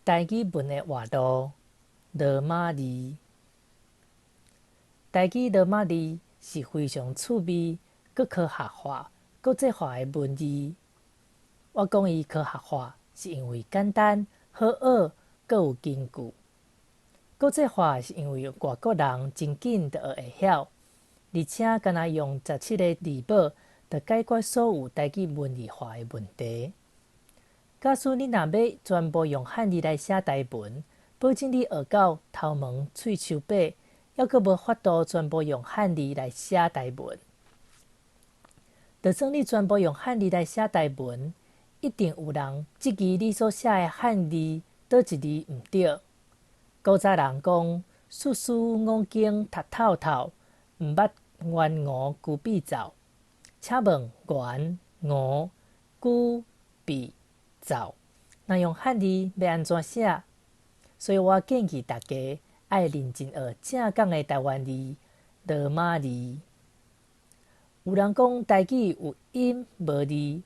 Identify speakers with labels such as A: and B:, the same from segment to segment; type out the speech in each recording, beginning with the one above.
A: 台语文的活路，罗马字。台语罗马字是非常趣味、佮科学化、国际化的文字。我讲伊科学化，是因为简单、好学，佮有根据。国际化是因为外国人真紧就学会晓，而且敢若用17个字母，就解决所有台语文字化的问题。假使你若要全部用汉字来写台文，保证你学到头毛喙手尾，还阁无法度全部用汉字来写台文。就算你全部用汉字来写台文，一定有人质疑你所写的汉字倒一字毋对。古早人讲：事事五经读透透，毋捌元五句必走。请问元五句必走，若用汉字要安怎写？所以我建议大家爱认真学正港的台湾字、罗马字。有人讲台语有音无字，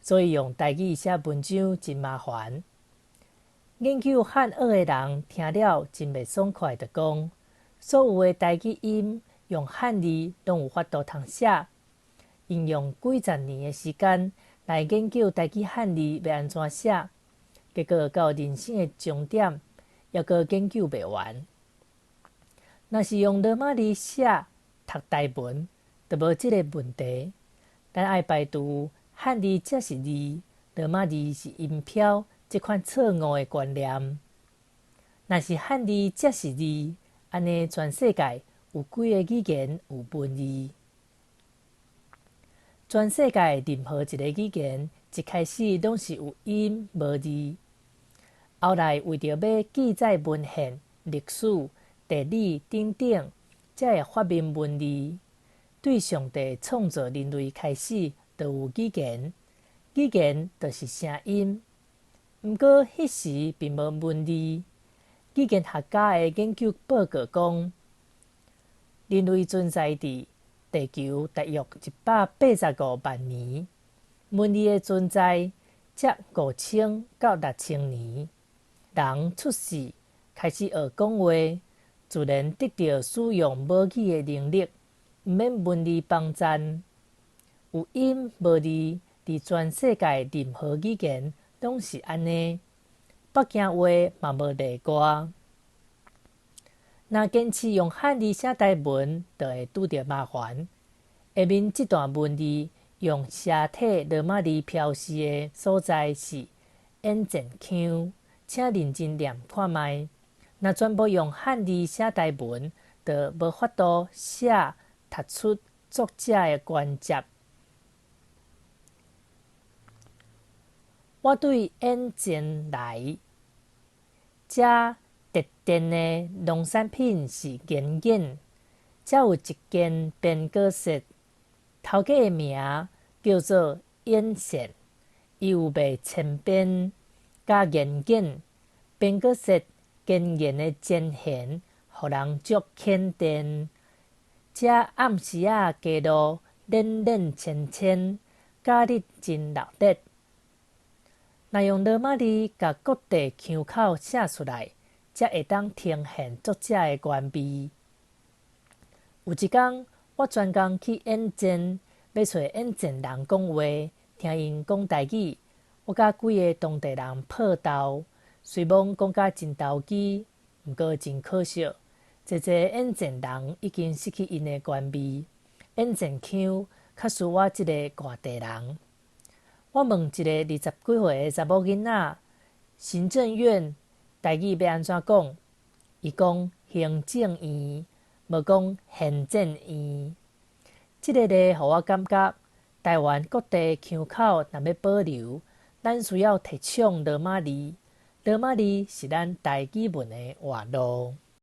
A: 所以用台语写文章真麻烦。研究汉学的人听了真袂爽快，就讲所有的台语音用汉字拢有法度通写，因用几十年的时间来研究台语汉字要安怎写，结果到人生的终点，还阁研究袂完。若是用罗马字写读台文，就无即个问题。咱爱排除汉字才是字，罗马字是音飘这款错误的观念。若是汉字才是字，安尼全世界有几个语言有文字？全世界任何一个语言一开始拢是有音无字，后来为着要记载文献、历史、地理等等，才会发明文字。对上帝创造人类开始，就有语言，语言就是声音。毋过迄时并无文字。语言学家的研究报告讲，人类存在伫地球大约185万年，文字的存在才5000到6000年。人出世开始学讲话，自然得到使用母语的能力，毋免文字帮衬。有音无字，伫全世界任何语言拢是安尼。北京话嘛无例外。若坚持用汉字写台文，就会拄着麻烦。下面这段文字用斜体罗马字标示的所在是延前腔，请认真念看卖。若全部用汉字写台文，就无法度写读出作者的关节。我对延前来，这特定的农产品是眼眼，这有一间编果室，头家的名叫做延线，伊有卖千边加眼眼，编果室坚严的前言，互人足肯定。这暗时仔街路冷冷清清，假日真热闹。若用罗马字甲各地腔口写出来，才会当呈现作者的原味。有一天，我专工去演前，要找演前人讲话，听因讲台语。我甲几个当地人泡豆，虽望讲甲真投机，毋过真可惜，侪侪演前人已经失去因的原味。演前腔较输我即个外地人。我问一个20几岁的查某囡仔，行政院台语要安怎讲？伊讲行政院，无讲行政院。这个咧，互我感觉台湾各地腔口若要保留，咱需要提倡罗马字。罗马字是咱台语文的活路。